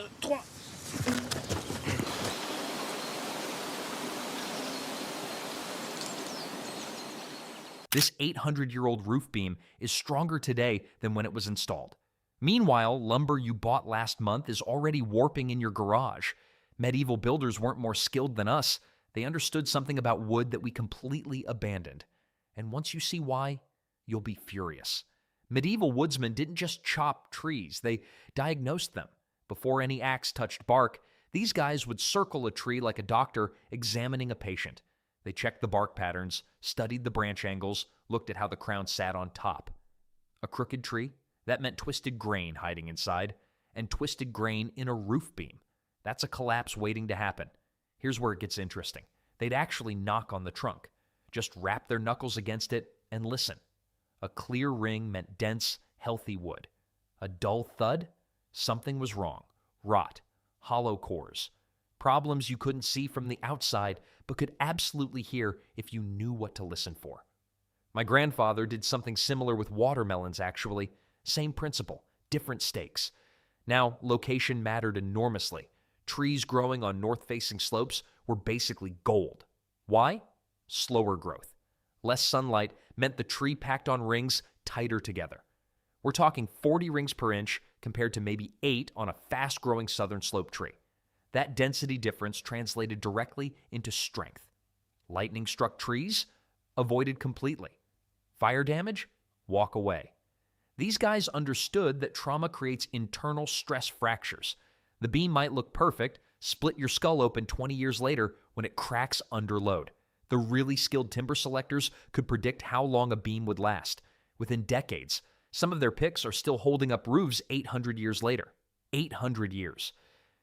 3. This 800-year-old roof beam is stronger today than when it was installed. Meanwhile, lumber you bought last month is already warping in your garage. Medieval builders weren't more skilled than us. They understood something about wood that we completely abandoned. And once you see why, you'll be furious. Medieval woodsmen didn't just chop trees, they diagnosed them. Before any axe touched bark, these guys would circle a tree like a doctor examining a patient. They checked the bark patterns, studied the branch angles, looked at how the crown sat on top. A crooked tree? That meant twisted grain hiding inside, and twisted grain in a roof beam. That's a collapse waiting to happen. Here's where it gets interesting. They'd actually knock on the trunk, just wrap their knuckles against it and listen. A clear ring meant dense, healthy wood. A dull thud? Something was wrong. Rot. Hollow cores. Problems you couldn't see from the outside, but could absolutely hear if you knew what to listen for. My grandfather did something similar with watermelons, actually. Same principle, different stakes. Now, location mattered enormously. Trees growing on north-facing slopes were basically gold. Why? Slower growth. Less sunlight meant the tree packed on rings tighter together. We're talking 40 rings per inch compared to maybe 8 on a fast-growing southern slope tree. That density difference translated directly into strength. Lightning-struck trees? Avoided completely. Fire damage? Walk away. These guys understood that trauma creates internal stress fractures. The beam might look perfect, split your skull open 20 years later when it cracks under load. The really skilled timber selectors could predict how long a beam would last. Within decades, some of their picks are still holding up roofs 800 years later. 800 years.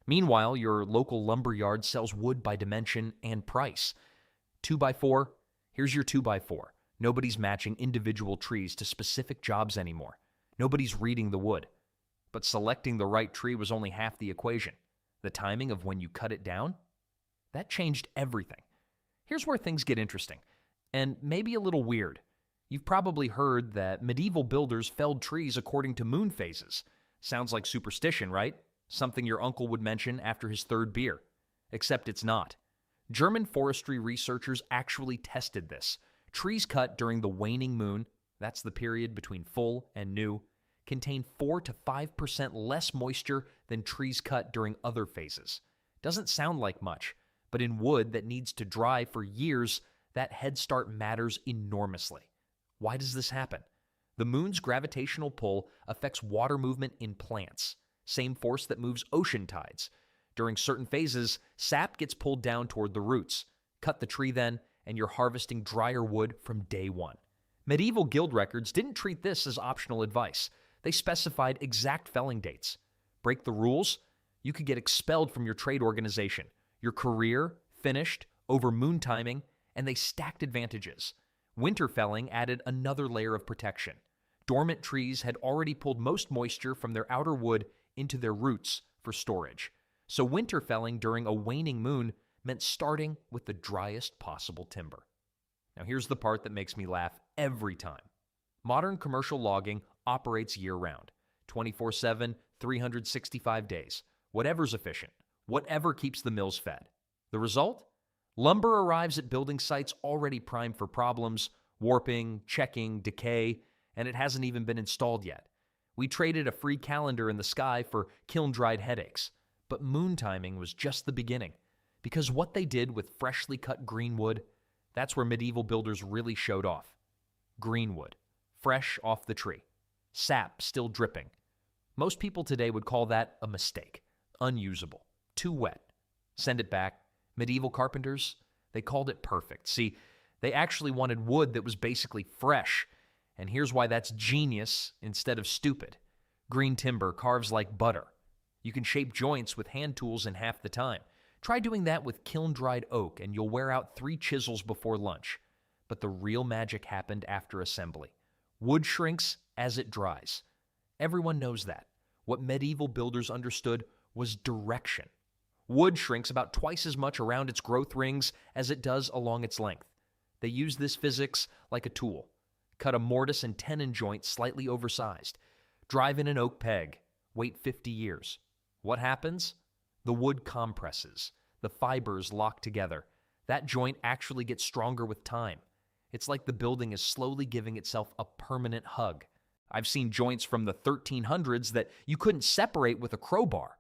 Meanwhile, your local lumber yard sells wood by dimension and price. 2x4, here's your 2x4. Nobody's matching individual trees to specific jobs anymore. Nobody's reading the wood. But selecting the right tree was only half the equation. The timing of when you cut it down? That changed everything. Here's where things get interesting, and maybe a little weird. You've probably heard that medieval builders felled trees according to moon phases. Sounds like superstition, right? Something your uncle would mention after his third beer. Except it's not. German forestry researchers actually tested this. Trees cut during the waning moon, that's the period between full and new, contain 4 to 5% less moisture than trees cut during other phases. Doesn't sound like much, but in wood that needs to dry for years, that head start matters enormously. Why does this happen? The moon's gravitational pull affects water movement in plants, same force that moves ocean tides. During certain phases, sap gets pulled down toward the roots. Cut the tree then, and you're harvesting drier wood from day one. Medieval guild records didn't treat this as optional advice. They specified exact felling dates. Break the rules, you could get expelled from your trade organization. Your career finished over moon timing, and they stacked advantages. Winter felling added another layer of protection. Dormant trees had already pulled most moisture from their outer wood into their roots for storage. So winter felling during a waning moon meant starting with the driest possible timber. Now here's the part that makes me laugh every time. Modern commercial logging operates year-round, 24/7, 365 days. Whatever's efficient, whatever keeps the mills fed. The result? Lumber arrives at building sites already primed for problems, warping, checking, decay, and it hasn't even been installed yet. We traded a free calendar in the sky for kiln-dried headaches. But moon timing was just the beginning, because what they did with freshly cut greenwood, that's where medieval builders really showed off. Greenwood, fresh off the tree, sap still dripping. Most people today would call that a mistake, unusable, too wet. Send it back. Medieval carpenters, they called it perfect. See, they actually wanted wood that was basically fresh, and here's why that's genius instead of stupid. Green timber carves like butter. You can shape joints with hand tools in half the time. Try doing that with kiln-dried oak, and you'll wear out 3 chisels before lunch. But the real magic happened after assembly. Wood shrinks as it dries. Everyone knows that. What medieval builders understood was direction. Wood shrinks about twice as much around its growth rings as it does along its length. They use this physics like a tool. Cut a mortise and tenon joint slightly oversized. Drive in an oak peg. Wait 50 years. What happens? The wood compresses. The fibers lock together. That joint actually gets stronger with time. It's like the building is slowly giving itself a permanent hug. I've seen joints from the 1300s that you couldn't separate with a crowbar.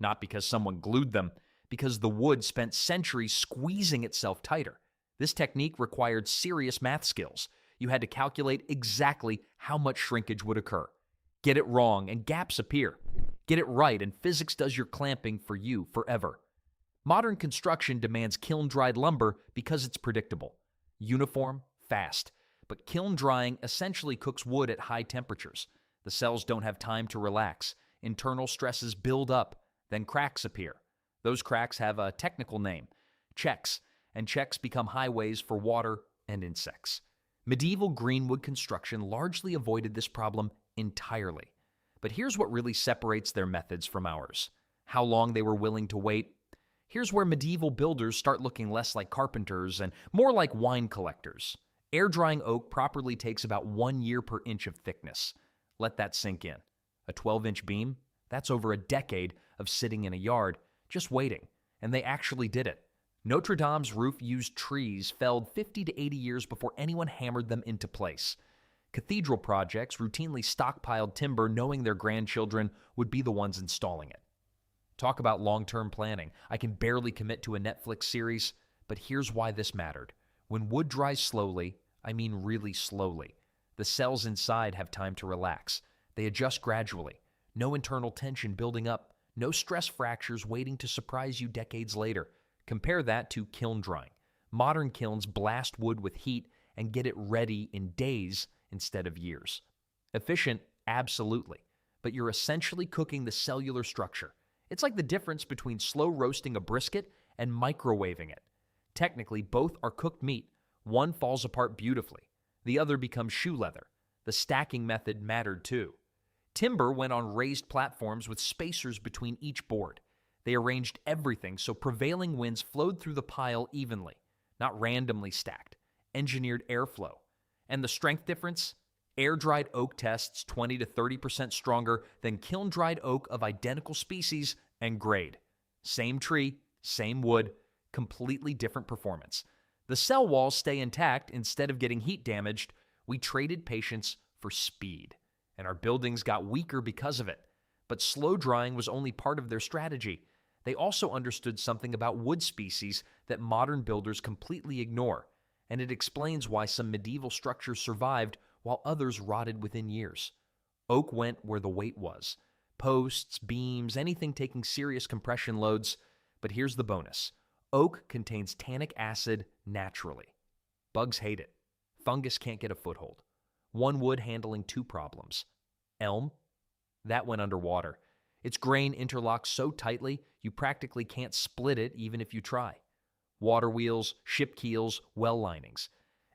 Not because someone glued them, because the wood spent centuries squeezing itself tighter. This technique required serious math skills. You had to calculate exactly how much shrinkage would occur. Get it wrong and gaps appear. Get it right and physics does your clamping for you forever. Modern construction demands kiln-dried lumber because it's predictable, uniform, fast. But kiln drying essentially cooks wood at high temperatures. The cells don't have time to relax. Internal stresses build up, then cracks appear. Those cracks have a technical name, checks, and checks become highways for water and insects. Medieval Greenwood construction largely avoided this problem entirely. But here's what really separates their methods from ours. How long they were willing to wait. Here's where medieval builders start looking less like carpenters and more like wine collectors. Air-drying oak properly takes about 1 year per inch of thickness. Let that sink in. A 12-inch beam? That's over a decade of sitting in a yard, just waiting. And they actually did it. Notre Dame's roof used trees felled 50 to 80 years before anyone hammered them into place. Cathedral projects routinely stockpiled timber knowing their grandchildren would be the ones installing it. Talk about long-term planning. I can barely commit to a Netflix series, but here's why this mattered. When wood dries slowly, I mean really slowly, the cells inside have time to relax. They adjust gradually. No internal tension building up. No stress fractures waiting to surprise you decades later. Compare that to kiln drying. Modern kilns blast wood with heat and get it ready in days instead of years. Efficient? Absolutely. But you're essentially cooking the cellular structure. It's like the difference between slow roasting a brisket and microwaving it. Technically, both are cooked meat. One falls apart beautifully. The other becomes shoe leather. The stacking method mattered too. Timber went on raised platforms with spacers between each board. They arranged everything so prevailing winds flowed through the pile evenly, not randomly stacked. Engineered airflow. And the strength difference? Air-dried oak tests 20 to 30% stronger than kiln-dried oak of identical species and grade. Same tree, same wood, completely different performance. The cell walls stay intact instead of getting heat damaged. We traded patience for speed, and our buildings got weaker because of it. But slow drying was only part of their strategy. They also understood something about wood species that modern builders completely ignore, and it explains why some medieval structures survived while others rotted within years. Oak went where the weight was. Posts, beams, anything taking serious compression loads. But here's the bonus. Oak contains tannic acid naturally. Bugs hate it. Fungus can't get a foothold. One wood handling two problems. Elm? That went underwater. Its grain interlocks so tightly, you practically can't split it even if you try. Water wheels, ship keels, well linings.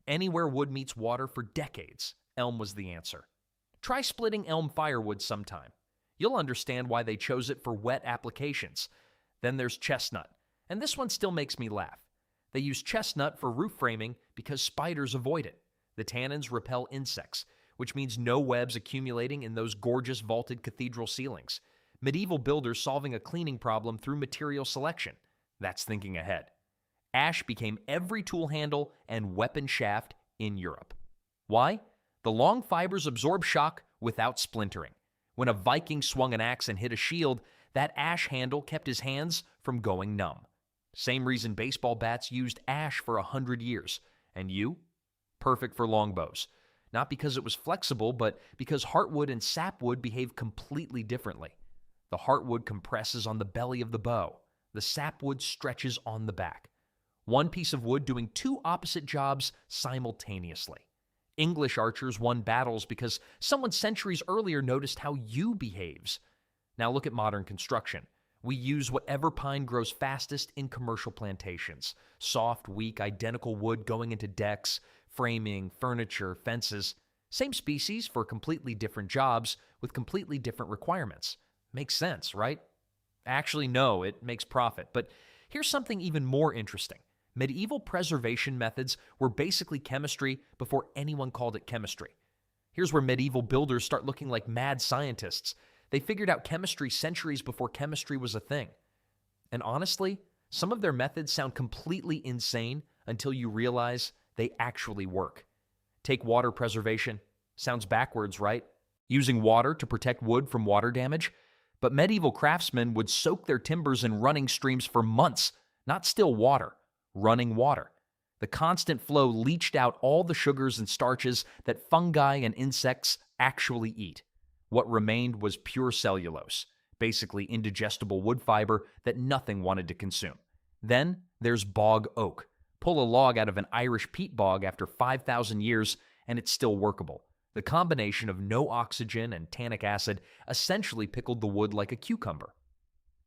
Anywhere wood meets water for decades, elm was the answer. Try splitting elm firewood sometime. You'll understand why they chose it for wet applications. Then there's chestnut, and this one still makes me laugh. They use chestnut for roof framing because spiders avoid it. The tannins repel insects, which means no webs accumulating in those gorgeous vaulted cathedral ceilings. Medieval builders solving a cleaning problem through material selection. That's thinking ahead. Ash became every tool handle and weapon shaft in Europe. Why? The long fibers absorb shock without splintering. When a Viking swung an axe and hit a shield, that ash handle kept his hands from going numb. Same reason baseball bats used ash for 100 years. And you? Perfect for longbows. Not because it was flexible, but because heartwood and sapwood behave completely differently. The heartwood compresses on the belly of the bow. The sapwood stretches on the back. One piece of wood doing two opposite jobs simultaneously. English archers won battles because someone centuries earlier noticed how yew behaves. Now look at modern construction. We use whatever pine grows fastest in commercial plantations. Soft, weak, identical wood going into decks, framing, furniture, fences. Same species for completely different jobs with completely different requirements. Makes sense, right? Actually, no, it makes profit. But here's something even more interesting. Medieval preservation methods were basically chemistry before anyone called it chemistry. Here's where medieval builders start looking like mad scientists. They figured out chemistry centuries before chemistry was a thing. And honestly, some of their methods sound completely insane until you realize they actually work. Take water preservation. Sounds backwards, right? Using water to protect wood from water damage. But medieval craftsmen would soak their timbers in running streams for months, not still water, running water. The constant flow leached out all the sugars and starches that fungi and insects actually eat. What remained was pure cellulose, basically indigestible wood fiber that nothing wanted to consume. Then there's bog oak. Pull a log out of an Irish peat bog after 5,000 years, and it's still workable. The combination of no oxygen and tannic acid essentially pickled the wood like a cucumber.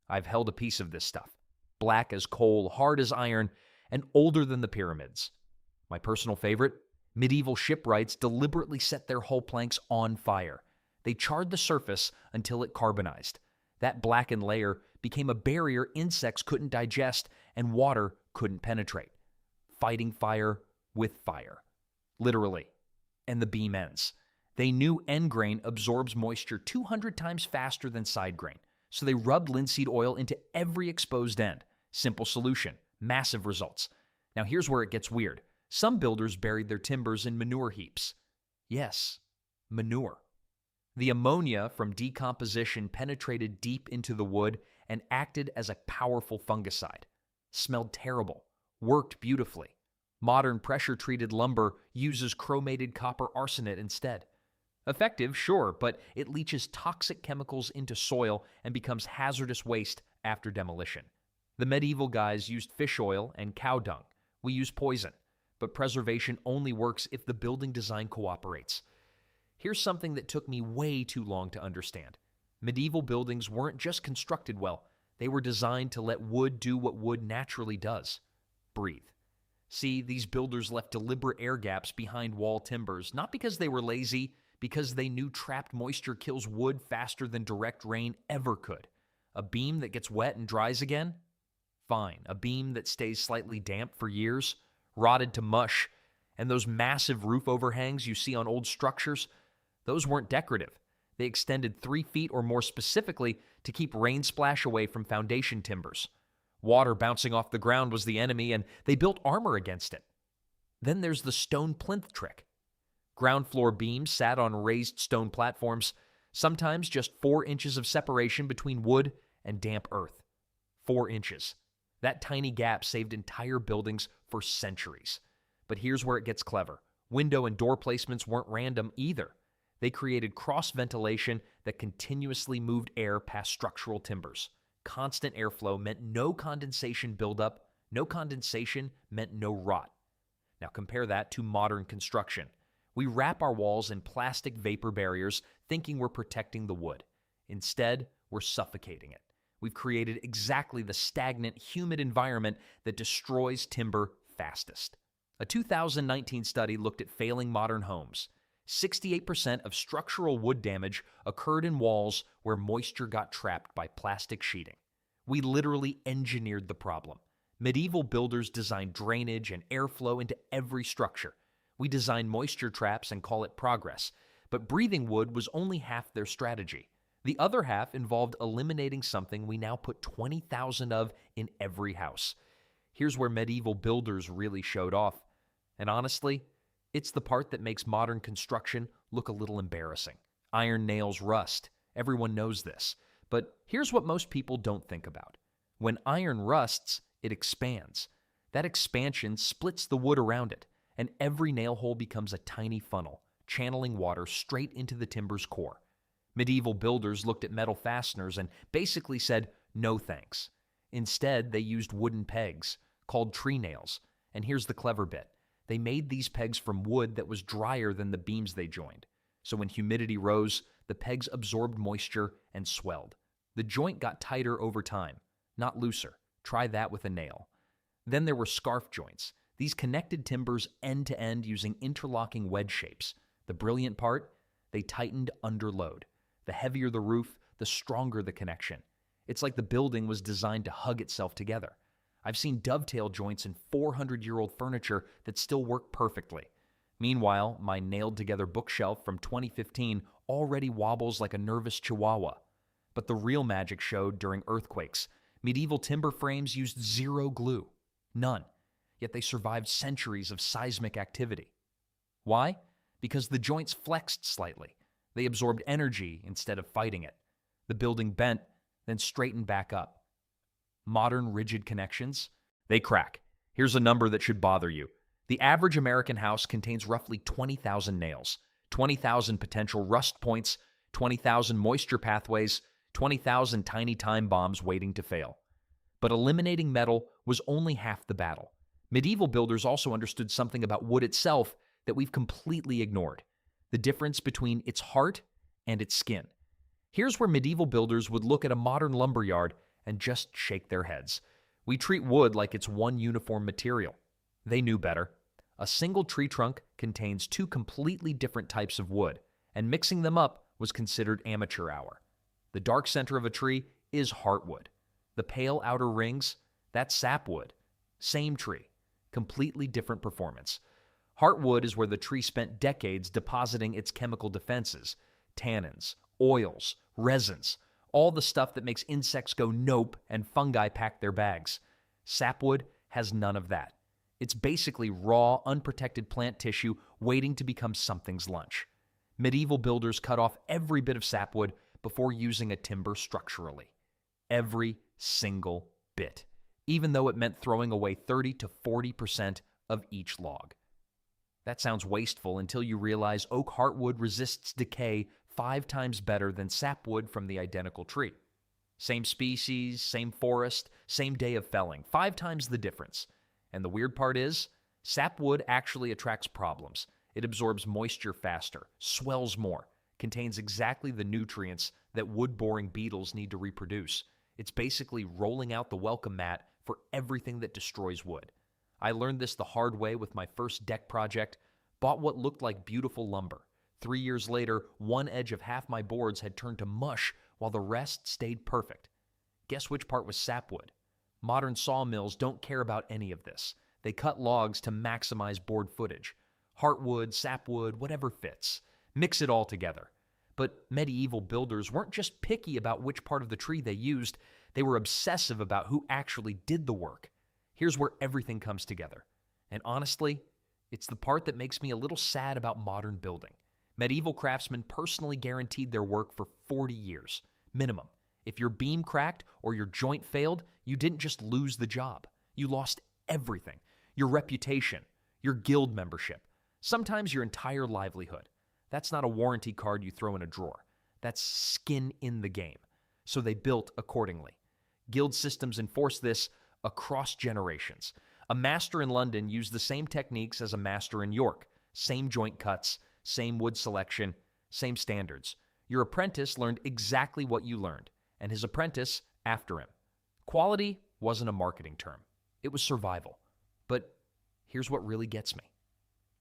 I've held a piece of this stuff. Black as coal, hard as iron, and older than the pyramids. My personal favorite? Medieval shipwrights deliberately set their hull planks on fire. They charred the surface until it carbonized. That blackened layer became a barrier insects couldn't digest and water couldn't penetrate. Fighting fire with fire. Literally. And the beam ends. They knew end grain absorbs moisture 200 times faster than side grain, so they rubbed linseed oil into every exposed end. Simple solution. Massive results. Now here's where it gets weird. Some builders buried their timbers in manure heaps. Yes, manure. The ammonia from decomposition penetrated deep into the wood and acted as a powerful fungicide. Smelled terrible. Worked beautifully. Modern pressure-treated lumber uses chromated copper arsenate instead. Effective, sure, but it leaches toxic chemicals into soil and becomes hazardous waste after demolition. The medieval guys used fish oil and cow dung. We use poison, but preservation only works if the building design cooperates. Here's something that took me way too long to understand. Medieval buildings weren't just constructed well, they were designed to let wood do what wood naturally does: breathe. See, these builders left deliberate air gaps behind wall timbers, not because they were lazy, because they knew trapped moisture kills wood faster than direct rain ever could. A beam that gets wet and dries again? Fine. A beam that stays slightly damp for years, rotted to mush, and those massive roof overhangs you see on old structures, those weren't decorative. They extended 3 feet or more specifically to keep rain splash away from foundation timbers. Water bouncing off the ground was the enemy, and they built armor against it. Then there's the stone plinth trick. Ground floor beams sat on raised stone platforms, sometimes just 4 inches of separation between wood and damp earth. 4 inches. That tiny gap saved entire buildings for centuries. But here's where it gets clever. Window and door placements weren't random either. They created cross-ventilation that continuously moved air past structural timbers. Constant airflow meant no condensation buildup. No condensation meant no rot. Now compare that to modern construction. We wrap our walls in plastic vapor barriers thinking we're protecting the wood. Instead, we're suffocating it. We've created exactly the stagnant, humid environment that destroys timber fastest. A 2019 study looked at failing modern homes. 68% of structural wood damage occurred in walls where moisture got trapped by plastic sheeting. We literally engineered the problem. Medieval builders designed drainage and airflow into every structure. We designed moisture traps and call it progress. But breathing wood was only half their strategy. The other half involved eliminating something we now put 20,000 of in every house. Here's where medieval builders really showed off. And honestly, it's the part that makes modern construction look a little embarrassing. Iron nails rust. Everyone knows this. But here's what most people don't think about. When iron rusts, it expands. That expansion splits the wood around it, and every nail hole becomes a tiny funnel, channeling water straight into the timber's core. Medieval builders looked at metal fasteners and basically said, no thanks. Instead, they used wooden pegs, called tree nails. And here's the clever bit. They made these pegs from wood that was drier than the beams they joined. So when humidity rose, the pegs absorbed moisture and swelled. The joint got tighter over time, not looser. Try that with a nail. Then there were scarf joints. These connected timbers end to end using interlocking wedge shapes. The brilliant part? They tightened under load. The heavier the roof, the stronger the connection. It's like the building was designed to hug itself together. I've seen dovetail joints in 400-year-old furniture that still work perfectly. Meanwhile, my nailed-together bookshelf from 2015 already wobbles like a nervous chihuahua. But the real magic showed during earthquakes. Medieval timber frames used zero glue. None. Yet they survived centuries of seismic activity. Why? Because the joints flexed slightly. They absorbed energy instead of fighting it. The building bent, then straightened back up. Modern rigid connections? They crack. Here's a number that should bother you. The average American house contains roughly 20,000 nails, 20,000 potential rust points, 20,000 moisture pathways, 20,000 tiny time bombs waiting to fail. But eliminating metal was only half the battle. Medieval builders also understood something about wood itself that we've completely ignored: the difference between its heart and its skin. Here's where medieval builders would look at a modern lumberyard and just shake their heads. We treat wood like it's one uniform material. They knew better. A single tree trunk contains two completely different types of wood, and mixing them up was considered amateur hour. The dark center of a tree is heartwood. The pale outer rings, that's sapwood. Same tree, completely different performance. Heartwood is where the tree spent decades depositing its chemical defenses: tannins, oils, resins, all the stuff that makes insects go nope and fungi pack their bags. Sapwood has none of that. It's basically raw, unprotected plant tissue waiting to become something's lunch. Medieval builders cut off every bit of sapwood before using a timber structurally. Every single bit, even though it meant throwing away 30 to 40% of each log. That sounds wasteful until you realize oak heartwood resists decay 5 times better than sapwood from the identical tree. Same species, same forest, same day of felling, 5 times the difference. And the weird part is, sapwood actually attracts problems. It absorbs moisture faster, swells more, contains exactly the nutrients that wood-boring beetles need to reproduce. It's basically rolling out the welcome mat for everything that destroys wood. I learned this the hard way with my first deck project, bought what looked like beautiful lumber. 3 years later, one edge of half my boards had turned to mush while the rest stayed perfect. Guess which part was sapwood? Modern sawmills don't care about any of this. They cut logs to maximize board footage. Heartwood, sapwood, whatever fits. Mix it all together. But medieval builders weren't just picky about which part of the tree they used, they were obsessive about who actually did the work. Here's where everything comes together. And honestly, it's the part that makes me a little sad about modern building. Medieval craftsmen personally guaranteed their work for 40 years, minimum. If your beam cracked or your joint failed, you didn't just lose the job. You lost everything: your reputation, your guild membership, sometimes your entire livelihood. That's not a warranty card you throw in a drawer. That's skin in the game. So they built accordingly. Guild systems enforce this across generations. A master in London used the same techniques as a master in York. Same joint cuts, same wood selection, same standards. Your apprentice learned exactly what you learned, and his apprentice after him. Quality wasn't a marketing term. It was survival. But here's what really gets me.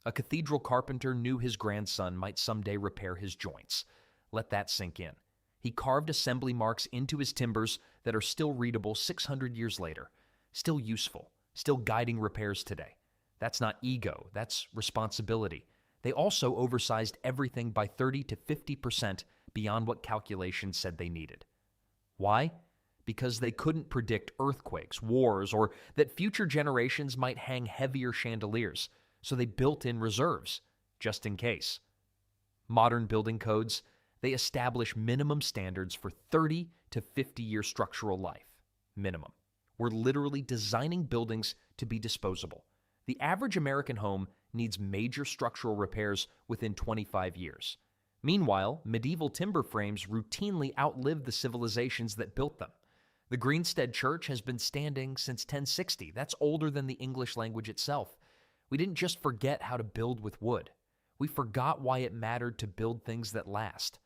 A cathedral carpenter knew his grandson might someday repair his joints. Let that sink in. He carved assembly marks into his timbers that are still readable 600 years later, still useful, still guiding repairs today. That's not ego, that's responsibility. They also oversized everything by 30 to 50% beyond what calculations said they needed. Why? Because they couldn't predict earthquakes, wars, or that future generations might hang heavier chandeliers, so they built in reserves, just in case. Modern building codes, they establish minimum standards for 30 to 50-year structural life. Minimum. We're literally designing buildings to be disposable. The average American home needs major structural repairs within 25 years. Meanwhile, medieval timber frames routinely outlived the civilizations that built them. The Greenstead Church has been standing since 1060. That's older than the English language itself. We didn't just forget how to build with wood. We forgot why it mattered to build things that last.